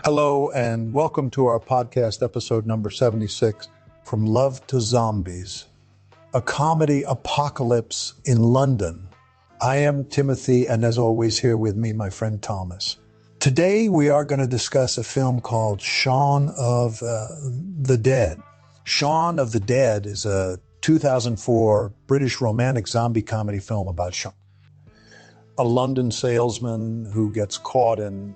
Hello, and welcome to our podcast episode number 76, From Love to Zombies, a comedy apocalypse in London. I am Timothy, and as always, here with me, my friend Thomas. Today, we are going to discuss a film called Shaun of the Dead. Shaun of the Dead is a 2004 British romantic zombie comedy film about Shaun, a London salesman who gets caught in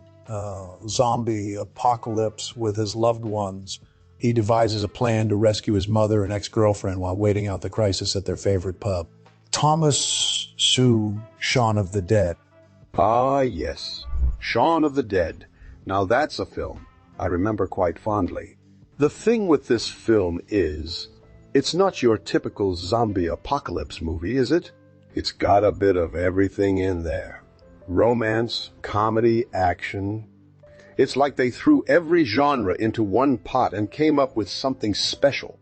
zombie apocalypse with his loved ones. He devises a plan to rescue his mother and ex-girlfriend while waiting out the crisis at their favorite pub. Thomas Sue, Shaun of the Dead. Ah, yes. Shaun of the Dead. Now that's a film I remember quite fondly. The thing with this film is, it's not your typical zombie apocalypse movie, is it? It's got a bit of everything in there. Romance, comedy, action. It's like they threw every genre into one pot and came up with something special.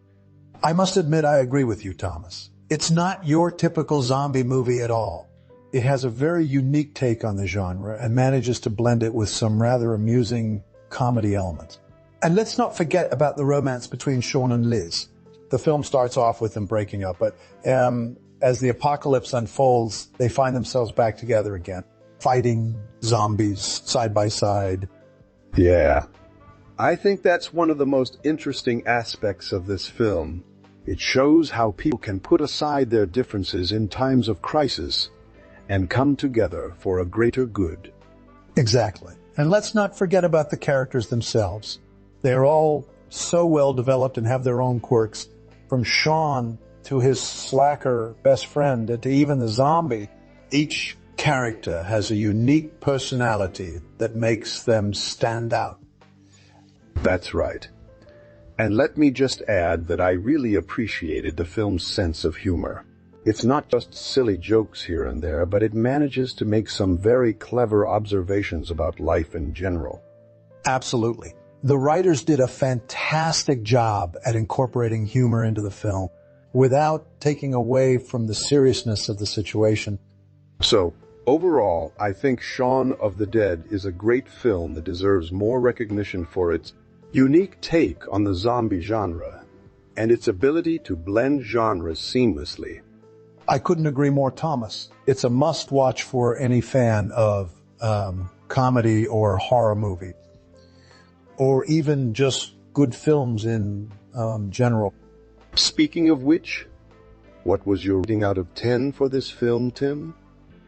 I must admit I agree with you, Thomas. It's not your typical zombie movie at all. It has a very unique take on the genre and manages to blend it with some rather amusing comedy elements. And let's not forget about the romance between Shaun and Liz. The film starts off with them breaking up, but as the apocalypse unfolds, they find themselves back together again, fighting zombies side by side. Yeah. I think that's one of the most interesting aspects of this film. It shows how people can put aside their differences in times of crisis and come together for a greater good. Exactly. And let's not forget about the characters themselves. They're all so well developed and have their own quirks, from Shaun to his slacker best friend and to even the zombie. Each character has a unique personality that makes them stand out. That's right. And let me just add that I really appreciated the film's sense of humor. It's not just silly jokes here and there, but it manages to make some very clever observations about life in general. Absolutely. The writers did a fantastic job at incorporating humor into the film without taking away from the seriousness of the situation. So, overall, I think Shaun of the Dead is a great film that deserves more recognition for its unique take on the zombie genre and its ability to blend genres seamlessly. I couldn't agree more, Thomas. It's a must-watch for any fan of comedy or horror movie, or even just good films in general. Speaking of which, what was your rating out of 10 for this film, Tim?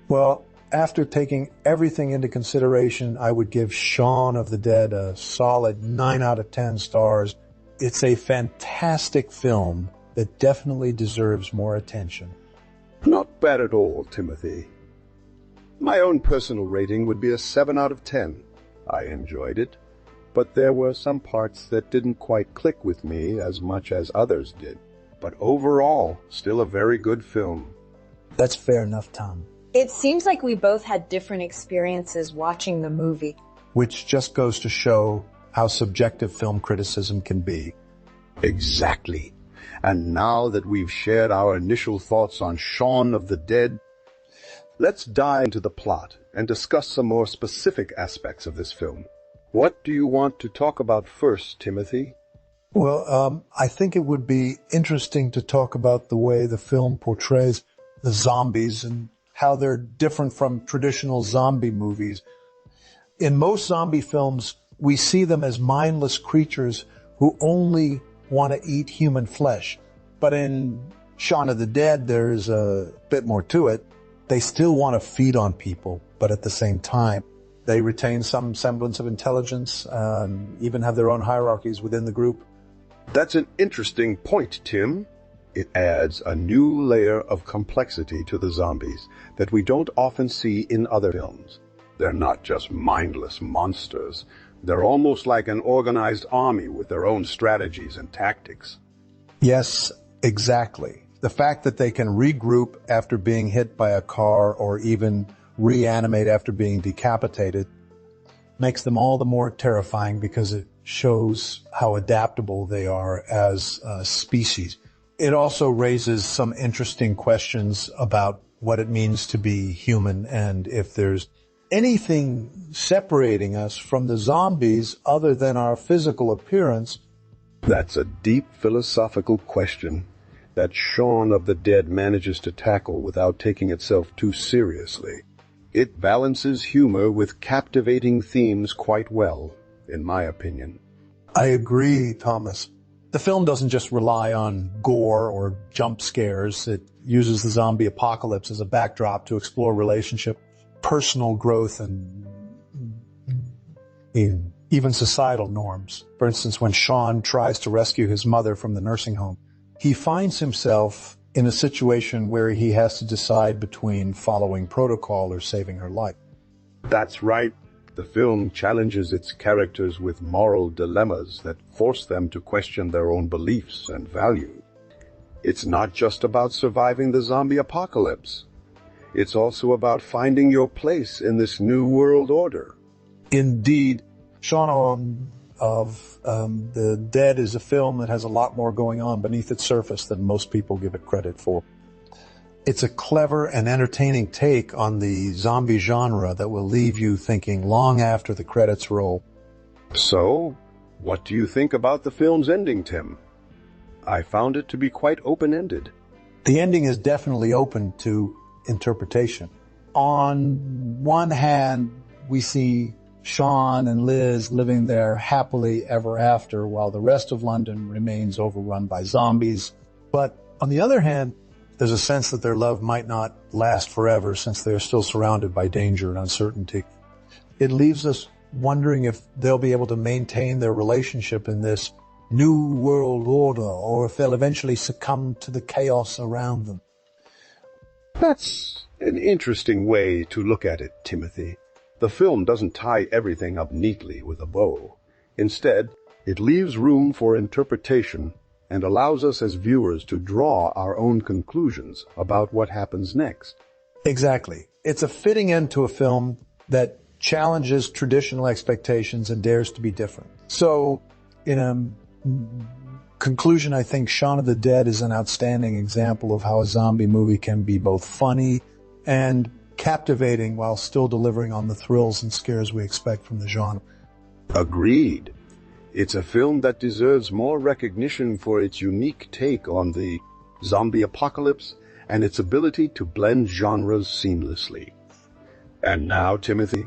Well, after taking everything into consideration, I would give Shaun of the Dead a solid 9 out of 10 stars. It's a fantastic film that definitely deserves more attention. Not bad at all, Timothy. My own personal rating would be a 7 out of 10. I enjoyed it, but there were some parts that didn't quite click with me as much as others did. But overall, still a very good film. That's fair enough, Tom. It seems like we both had different experiences watching the movie. Which just goes to show how subjective film criticism can be. Exactly. And now that we've shared our initial thoughts on Shaun of the Dead, let's dive into the plot and discuss some more specific aspects of this film. What do you want to talk about first, Timothy? Well, I think it would be interesting to talk about the way the film portrays the zombies and how they're different from traditional zombie movies. In most zombie films, we see them as mindless creatures who only want to eat human flesh. But in Shaun of the Dead, there's a bit more to it. They still want to feed on people, but at the same time, they retain some semblance of intelligence and even have their own hierarchies within the group. That's an interesting point, Tim. It adds a new layer of complexity to the zombies that we don't often see in other films. They're not just mindless monsters. They're almost like an organized army with their own strategies and tactics. Yes, exactly. The fact that they can regroup after being hit by a car or even reanimate after being decapitated makes them all the more terrifying because it shows how adaptable they are as a species. It also raises some interesting questions about what it means to be human and if there's anything separating us from the zombies other than our physical appearance? That's a deep philosophical question that Shaun of the Dead manages to tackle without taking itself too seriously. It balances humor with captivating themes quite well, in my opinion. I agree, Thomas. The film doesn't just rely on gore or jump scares. It uses the zombie apocalypse as a backdrop to explore relationship, personal growth, and even societal norms. For instance, when Shaun tries to rescue his mother from the nursing home, he finds himself in a situation where he has to decide between following protocol or saving her life. That's right. The film challenges its characters with moral dilemmas that force them to question their own beliefs and values. It's not just about surviving the zombie apocalypse. It's also about finding your place in this new world order. Indeed, Shaun of the Dead is a film that has a lot more going on beneath its surface than most people give it credit for. It's a clever and entertaining take on the zombie genre that will leave you thinking long after the credits roll. So, what do you think about the film's ending, Tim? I found it to be quite open-ended. The ending is definitely open to interpretation. On one hand, we see Shaun and Liz living there happily ever after while the rest of London remains overrun by zombies. But on the other hand, there's a sense that their love might not last forever since they are still surrounded by danger and uncertainty. It leaves us wondering if they'll be able to maintain their relationship in this new world order or if they'll eventually succumb to the chaos around them. That's an interesting way to look at it, Timothy. The film doesn't tie everything up neatly with a bow. Instead, it leaves room for interpretation and allows us as viewers to draw our own conclusions about what happens next. Exactly. It's a fitting end to a film that challenges traditional expectations and dares to be different. So, in a conclusion, I think Shaun of the Dead is an outstanding example of how a zombie movie can be both funny and captivating while still delivering on the thrills and scares we expect from the genre. Agreed. It's a film that deserves more recognition for its unique take on the zombie apocalypse and its ability to blend genres seamlessly. And now, Timothy,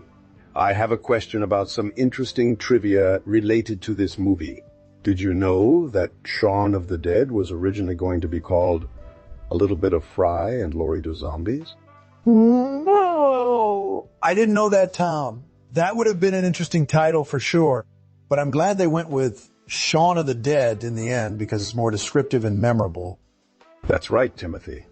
I have a question about some interesting trivia related to this movie. Did you know that Shaun of the Dead was originally going to be called A Little Bit of Fry and Laurie Do Zombies? No, I didn't know that, Tom. That would have been an interesting title for sure. But I'm glad they went with Shaun of the Dead in the end because it's more descriptive and memorable. That's right, Timothy.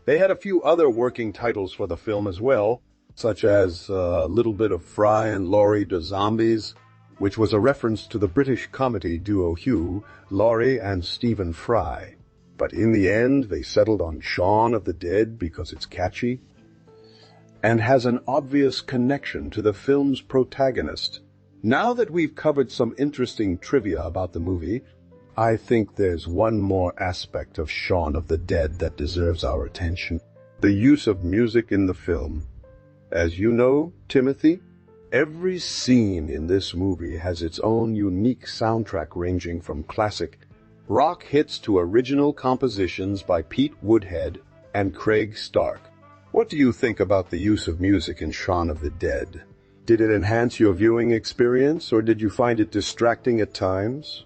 They had a few other working titles for the film as well, such as A Little Bit of Fry and Laurie Do Zombies, which was a reference to the British comedy duo Hugh, Laurie and Stephen Fry. But in the end, they settled on Shaun of the Dead because it's catchy and has an obvious connection to the film's protagonist. Now that we've covered some interesting trivia about the movie, I think there's one more aspect of Shaun of the Dead that deserves our attention: the use of music in the film. As you know, Timothy, every scene in this movie has its own unique soundtrack ranging from classic rock hits to original compositions by Pete Woodhead and Craig Stark. What do you think about the use of music in Shaun of the Dead? Did it enhance your viewing experience, or did you find it distracting at times?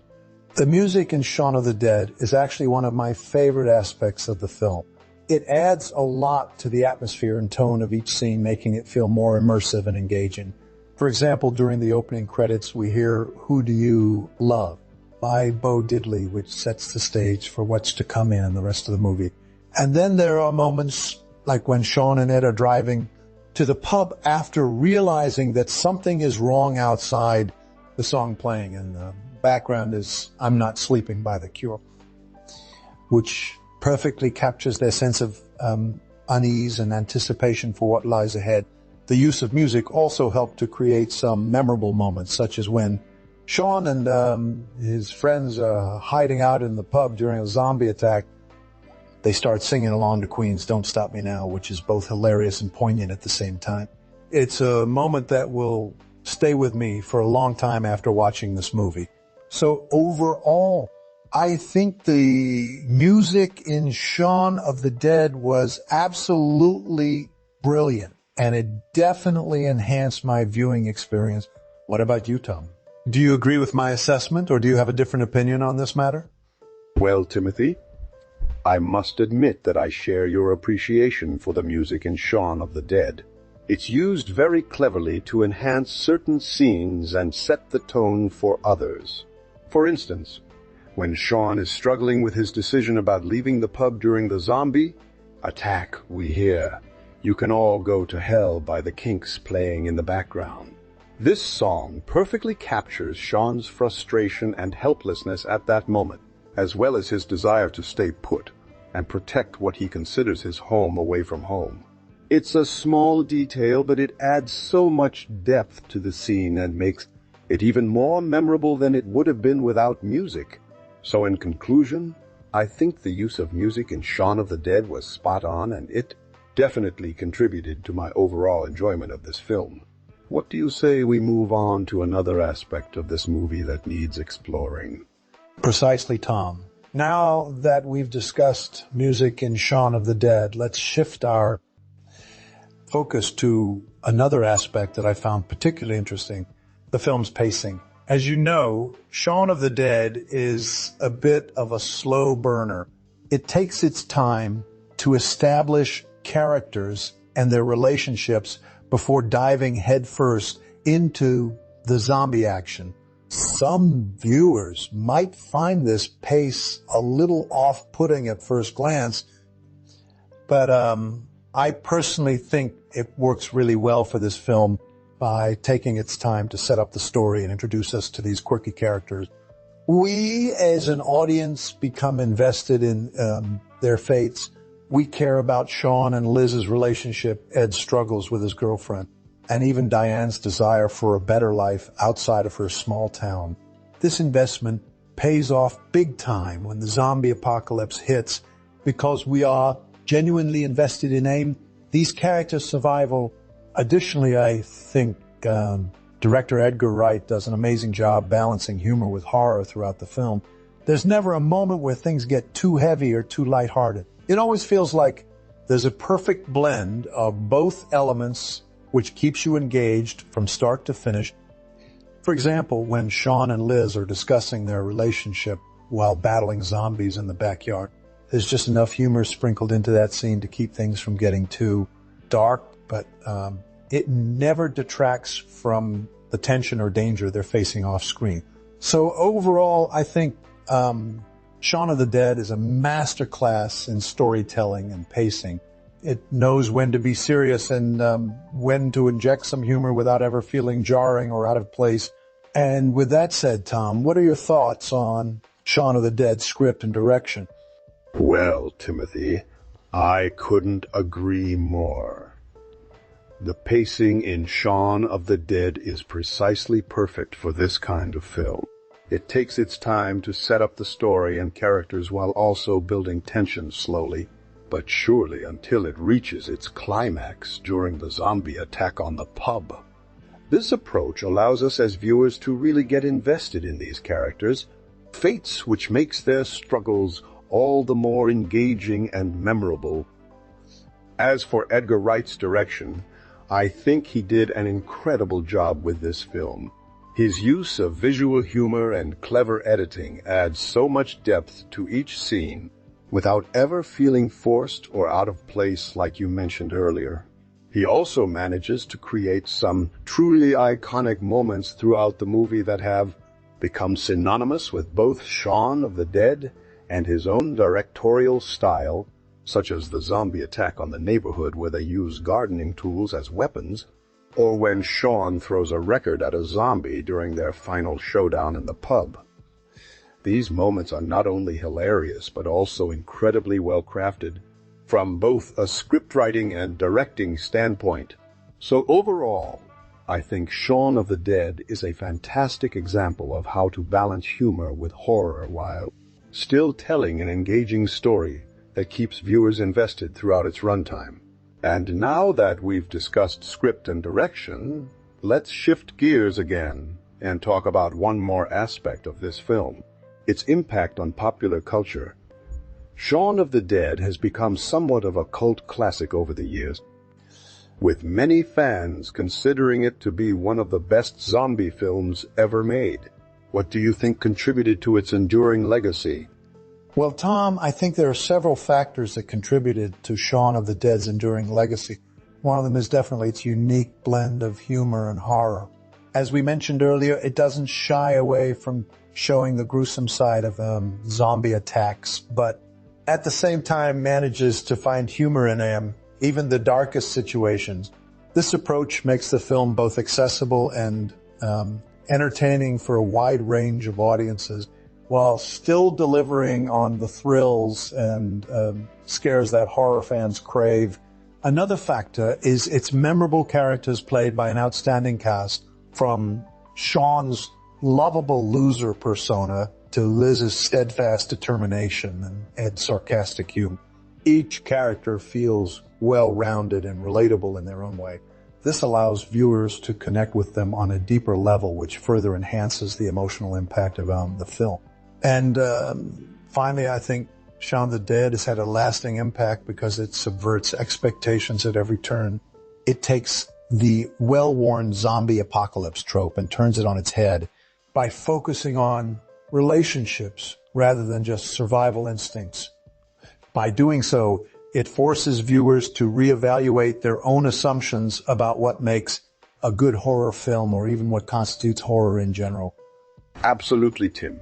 The music in Shaun of the Dead is actually one of my favorite aspects of the film. It adds a lot to the atmosphere and tone of each scene, making it feel more immersive and engaging. For example, during the opening credits, we hear Who Do You Love by Bo Diddley, which sets the stage for what's to come in the rest of the movie. And then there are moments like when Shaun and Ed are driving to the pub after realizing that something is wrong outside, the song playing, and the background is I'm Not Sleeping by The Cure, which perfectly captures their sense of unease and anticipation for what lies ahead. The use of music also helped to create some memorable moments, such as when Shaun and his friends are hiding out in the pub during a zombie attack. They start singing along to Queen's Don't Stop Me Now, which is both hilarious and poignant at the same time. It's a moment that will stay with me for a long time after watching this movie. So overall, I think the music in Shaun of the Dead was absolutely brilliant, and it definitely enhanced my viewing experience. What about you, Tom? Do you agree with my assessment, or do you have a different opinion on this matter? Well, Timothy, I must admit that I share your appreciation for the music in Shaun of the Dead. It's used very cleverly to enhance certain scenes and set the tone for others. For instance, when Shaun is struggling with his decision about leaving the pub during the zombie attack, we hear "You Can All Go to Hell" by the Kinks playing in the background. This song perfectly captures Shaun's frustration and helplessness at that moment, as well as his desire to stay put and protect what he considers his home away from home. It's a small detail, but it adds so much depth to the scene and makes it even more memorable than it would have been without music. So in conclusion, I think the use of music in Shaun of the Dead was spot on, and it definitely contributed to my overall enjoyment of this film. What do you say we move on to another aspect of this movie that needs exploring? Precisely, Tom. Now that we've discussed music in Shaun of the Dead, let's shift our focus to another aspect that I found particularly interesting, the film's pacing. As you know, Shaun of the Dead is a bit of a slow burner. It takes its time to establish characters and their relationships before diving headfirst into the zombie action. Some viewers might find this pace a little off-putting at first glance, but I personally think it works really well for this film by taking its time to set up the story and introduce us to these quirky characters. We, as an audience, become invested in their fates. We care about Shaun and Liz's relationship, Ed's struggles with his girlfriend, and even Diane's desire for a better life outside of her small town. This investment pays off big time when the zombie apocalypse hits, because we are genuinely invested in these characters' survival. Additionally, I think director Edgar Wright does an amazing job balancing humor with horror throughout the film. There's never a moment where things get too heavy or too lighthearted. It always feels like there's a perfect blend of both elements which keeps you engaged from start to finish. For example, when Shaun and Liz are discussing their relationship while battling zombies in the backyard, there's just enough humor sprinkled into that scene to keep things from getting too dark, but it never detracts from the tension or danger they're facing off screen. So overall, I think Shaun of the Dead is a masterclass in storytelling and pacing. It knows when to be serious and when to inject some humor without ever feeling jarring or out of place. And with that said, Tom, what are your thoughts on Shaun of the Dead script and direction? Well, Timothy, I couldn't agree more. The pacing in Shaun of the Dead is precisely perfect for this kind of film. It takes its time to set up the story and characters while also building tension slowly, but surely, until it reaches its climax during the zombie attack on the pub. This approach allows us as viewers to really get invested in these characters, fates which makes their struggles all the more engaging and memorable. As for Edgar Wright's direction, I think he did an incredible job with this film. His use of visual humor and clever editing adds so much depth to each scene without ever feeling forced or out of place like you mentioned earlier. He also manages to create some truly iconic moments throughout the movie that have become synonymous with both Shaun of the Dead and his own directorial style, such as the zombie attack on the neighborhood where they use gardening tools as weapons, or when Shaun throws a record at a zombie during their final showdown in the pub. These moments are not only hilarious, but also incredibly well crafted from both a scriptwriting and directing standpoint. So overall, I think Shaun of the Dead is a fantastic example of how to balance humor with horror while still telling an engaging story that keeps viewers invested throughout its runtime. And now that we've discussed script and direction, let's shift gears again and talk about one more aspect of this film, its impact on popular culture. Shaun of the Dead has become somewhat of a cult classic over the years, with many fans considering it to be one of the best zombie films ever made. What do you think contributed to its enduring legacy? Well, Tom, I think there are several factors that contributed to Shaun of the Dead's enduring legacy. One of them is definitely its unique blend of humor and horror. As we mentioned earlier, it doesn't shy away from showing the gruesome side of zombie attacks, but at the same time manages to find humor in even the darkest situations. This approach makes the film both accessible and entertaining for a wide range of audiences, while still delivering on the thrills and scares that horror fans crave. Another factor is its memorable characters played by an outstanding cast, from Shaun's lovable loser persona to Liz's steadfast determination and Ed's sarcastic humor. Each character feels well-rounded and relatable in their own way. This allows viewers to connect with them on a deeper level, which further enhances the emotional impact of the film. And finally, I think Shaun of the Dead has had a lasting impact because it subverts expectations at every turn. It takes the well-worn zombie apocalypse trope and turns it on its head by focusing on relationships rather than just survival instincts. By doing so, it forces viewers to reevaluate their own assumptions about what makes a good horror film or even what constitutes horror in general. Absolutely, Tim.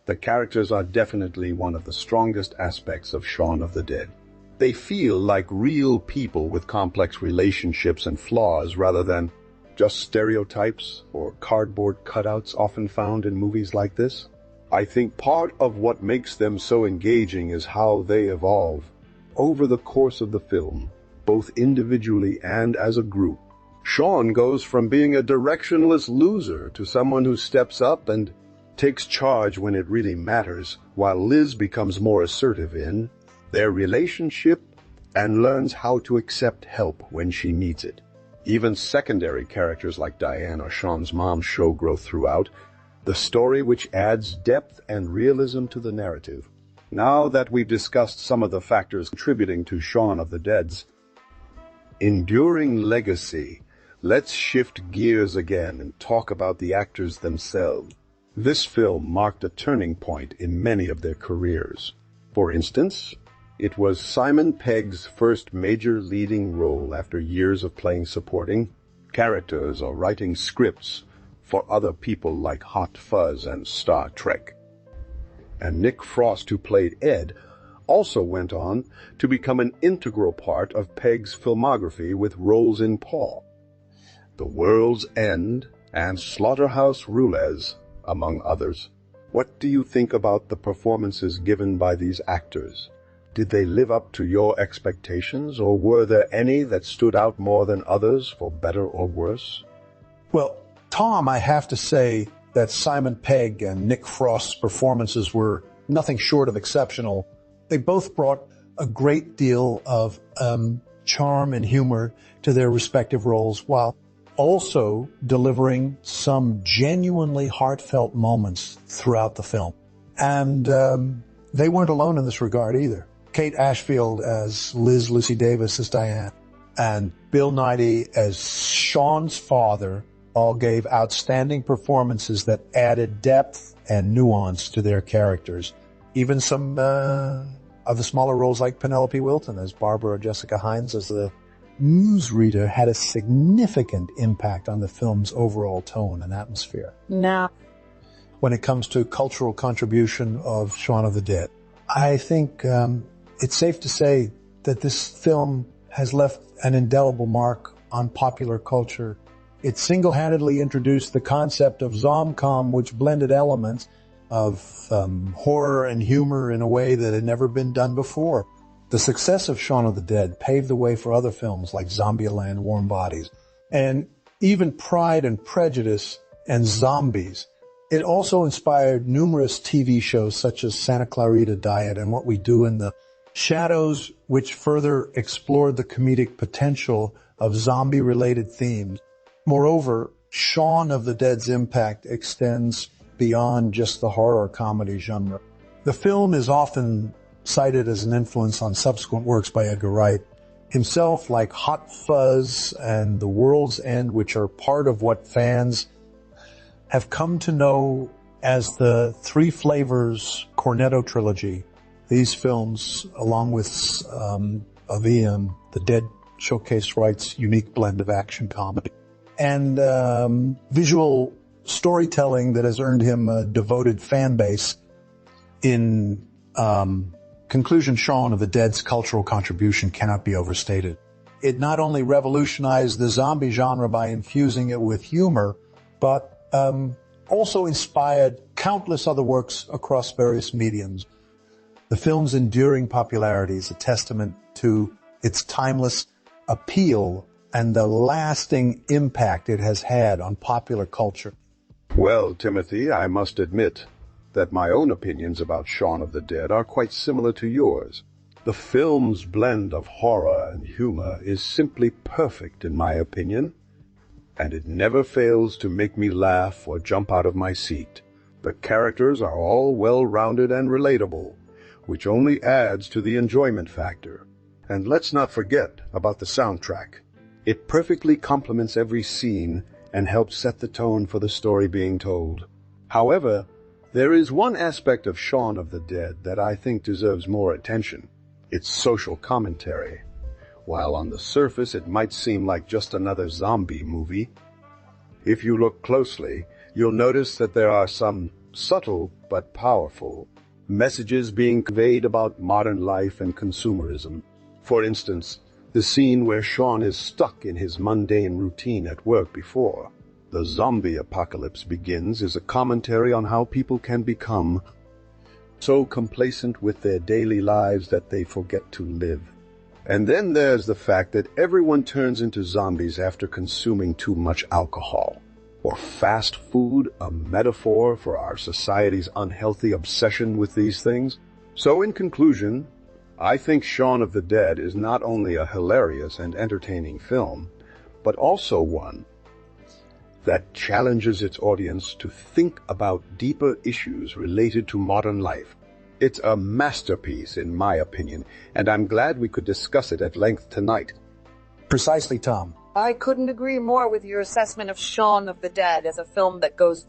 The characters are definitely one of the strongest aspects of Shaun of the Dead. They feel like real people with complex relationships and flaws rather than just stereotypes or cardboard cutouts often found in movies like this. I think part of what makes them so engaging is how they evolve over the course of the film, both individually and as a group. Shaun goes from being a directionless loser to someone who steps up and takes charge when it really matters, while Liz becomes more assertive in their relationship and learns how to accept help when she needs it. Even secondary characters like Diane or Shaun's mom show growth throughout the story, which adds depth and realism to the narrative. Now that we've discussed some of the factors contributing to Shaun of the Dead's enduring legacy, let's shift gears again and talk about the actors themselves. This film marked a turning point in many of their careers. For instance, it was Simon Pegg's first major leading role after years of playing supporting characters or writing scripts for other people like Hot Fuzz and Star Trek. And Nick Frost, who played Ed, also went on to become an integral part of Pegg's filmography with roles in Paw, The World's End, and Slaughterhouse Roulette, among others. What do you think about the performances given by these actors? Did they live up to your expectations, or were there any that stood out more than others, for better or worse? Well, Tom, I have to say that Simon Pegg and Nick Frost's performances were nothing short of exceptional. They both brought a great deal of charm and humor to their respective roles, while also delivering some genuinely heartfelt moments throughout the film. And they weren't alone in this regard either. Kate Ashfield as Liz Lucy Davis as Diane, and Bill Nighy as Shaun's father all gave outstanding performances that added depth and nuance to their characters. Even some of the smaller roles like Penelope Wilton as Barbara or Jessica Hines as the newsreader had a significant impact on the film's overall tone and atmosphere. Now, when it comes to cultural contribution of Shaun of the Dead, I think it's safe to say that this film has left an indelible mark on popular culture. It single-handedly introduced the concept of zomcom, which blended elements of horror and humor in a way that had never been done before. The success of Shaun of the Dead paved the way for other films like Zombieland, Warm Bodies, and even Pride and Prejudice and Zombies. It also inspired numerous TV shows such as Santa Clarita Diet and What We Do in the Shadows, which further explored the comedic potential of zombie-related themes. Moreover, Shaun of the Dead's impact extends beyond just the horror comedy genre. The film is often cited as an influence on subsequent works by Edgar Wright himself, like Hot Fuzz and The World's End, which are part of what fans have come to know as the Three Flavors Cornetto Trilogy. These films, along with Avian, The Dead, showcase Wright's unique blend of action comedy and visual storytelling that has earned him a devoted fan base. In conclusion, Shaun of the Dead's cultural contribution cannot be overstated. It not only revolutionized the zombie genre by infusing it with humor, but also inspired countless other works across various mediums. The film's enduring popularity is a testament to its timeless appeal and the lasting impact it has had on popular culture. Well, Timothy, I must admit that my own opinions about Shaun of the Dead are quite similar to yours. The film's blend of horror and humor is simply perfect in my opinion, and it never fails to make me laugh or jump out of my seat. The characters are all well-rounded and relatable, which only adds to the enjoyment factor. And let's not forget about the soundtrack. It perfectly complements every scene and helps set the tone for the story being told. However, there is one aspect of Shaun of the Dead that I think deserves more attention. Its social commentary. While on the surface it might seem like just another zombie movie, if you look closely, you'll notice that there are some subtle but powerful messages being conveyed about modern life and consumerism. For instance, the scene where Shaun is stuck in his mundane routine at work before the zombie apocalypse begins is a commentary on how people can become so complacent with their daily lives that they forget to live. And then there's the fact that everyone turns into zombies after consuming too much alcohol. Or fast food, a metaphor for our society's unhealthy obsession with these things. So in conclusion, I think Shaun of the Dead is not only a hilarious and entertaining film, but also one that challenges its audience to think about deeper issues related to modern life. It's a masterpiece, in my opinion, and I'm glad we could discuss it at length tonight. Precisely, Tom. I couldn't agree more with your assessment of Shaun of the Dead as a film that goes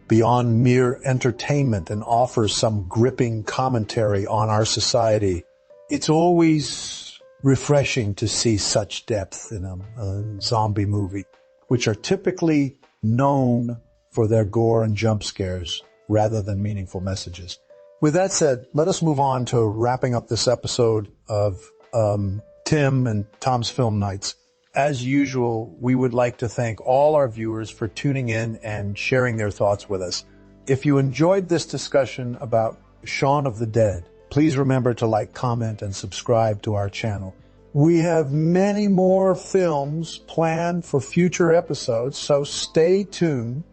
beyond mere entertainment and offers some gripping commentary on our society. It's always refreshing to see such depth in a zombie movie, which are typically known for their gore and jump scares rather than meaningful messages. With that said, let us move on to wrapping up this episode of Tim and Tom's Film Nights. As usual, we would like to thank all our viewers for tuning in and sharing their thoughts with us. If you enjoyed this discussion about Shaun of the Dead, please remember to like, comment, and subscribe to our channel. We have many more films planned for future episodes, so stay tuned.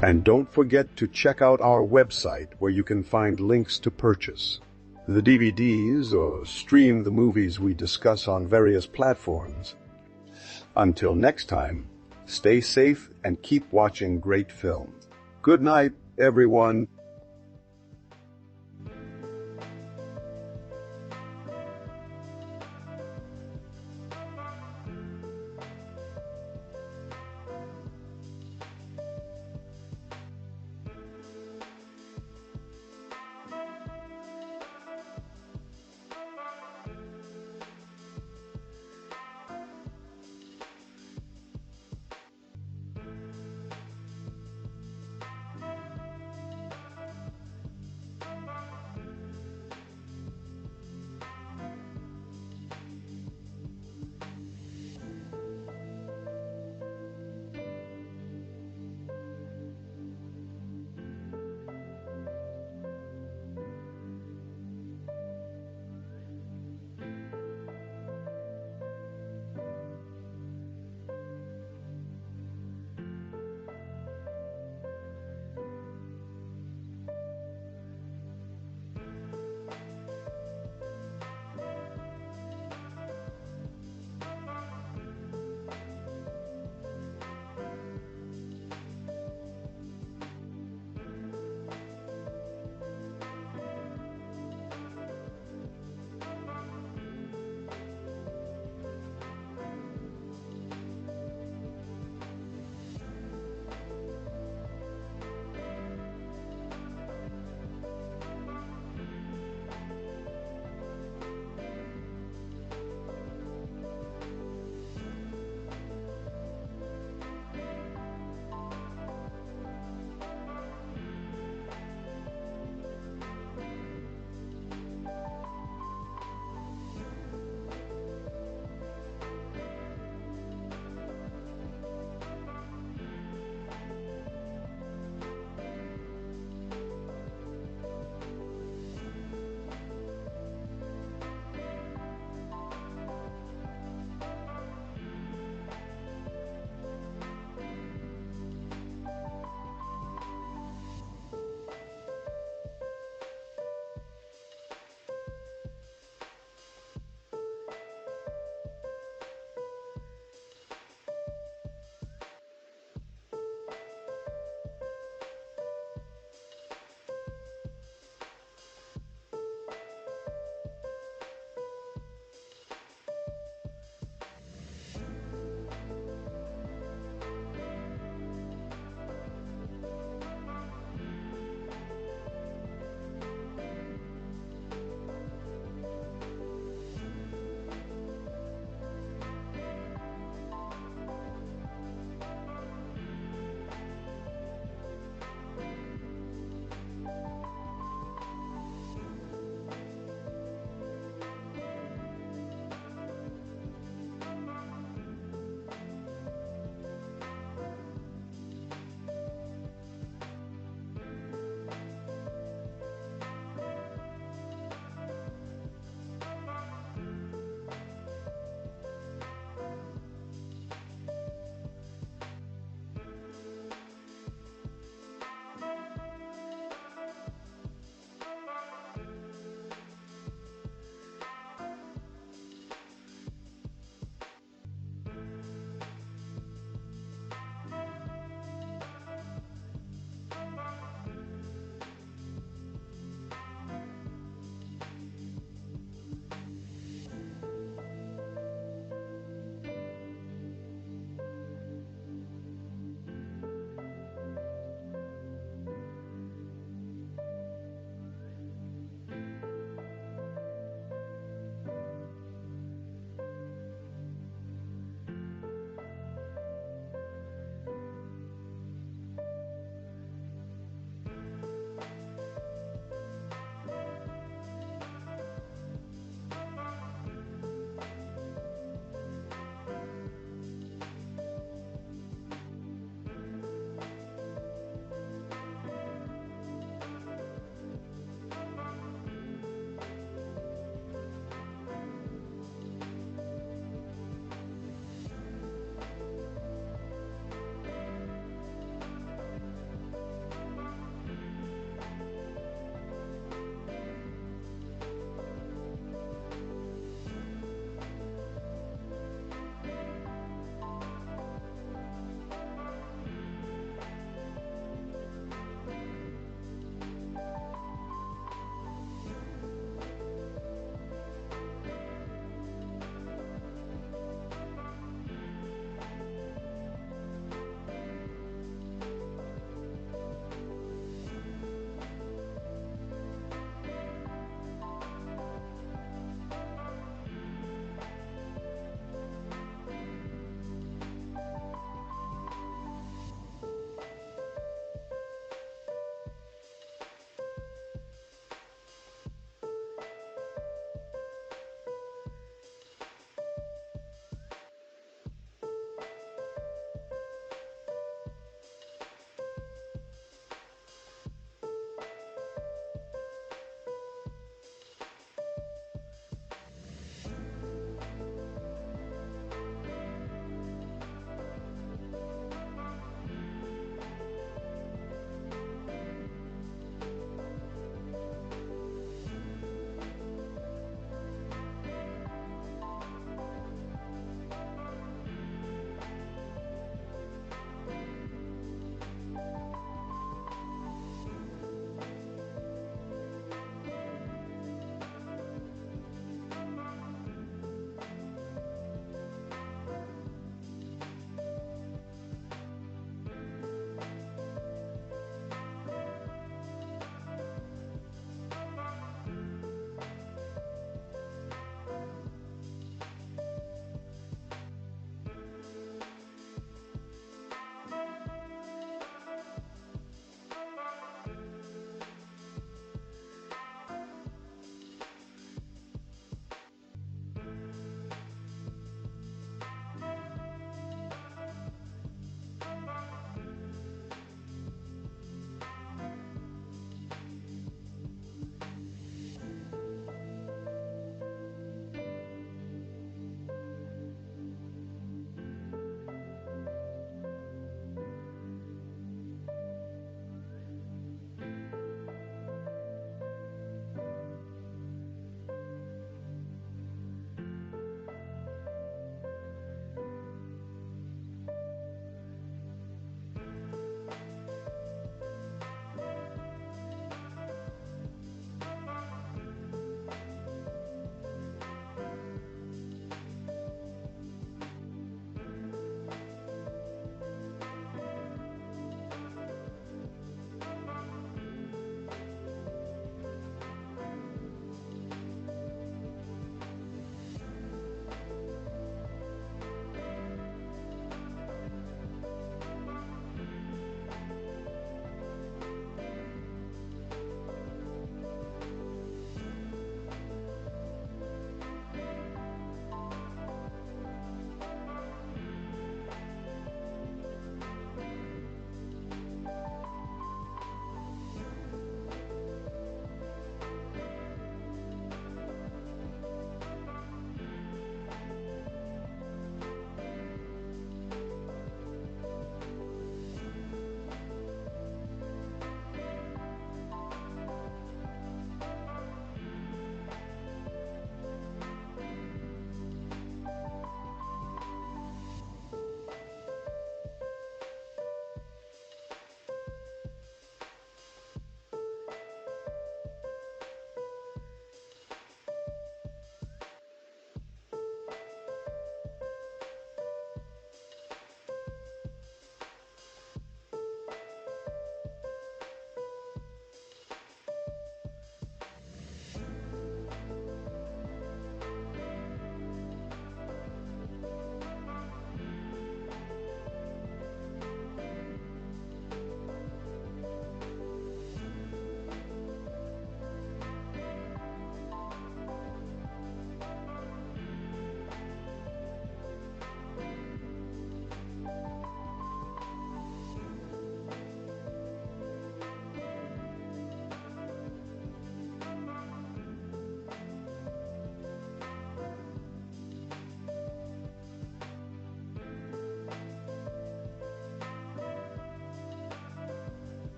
And don't forget to check out our website where you can find links to purchase the DVDs or stream the movies we discuss on various platforms. Until next time, stay safe and keep watching great films. Good night, everyone.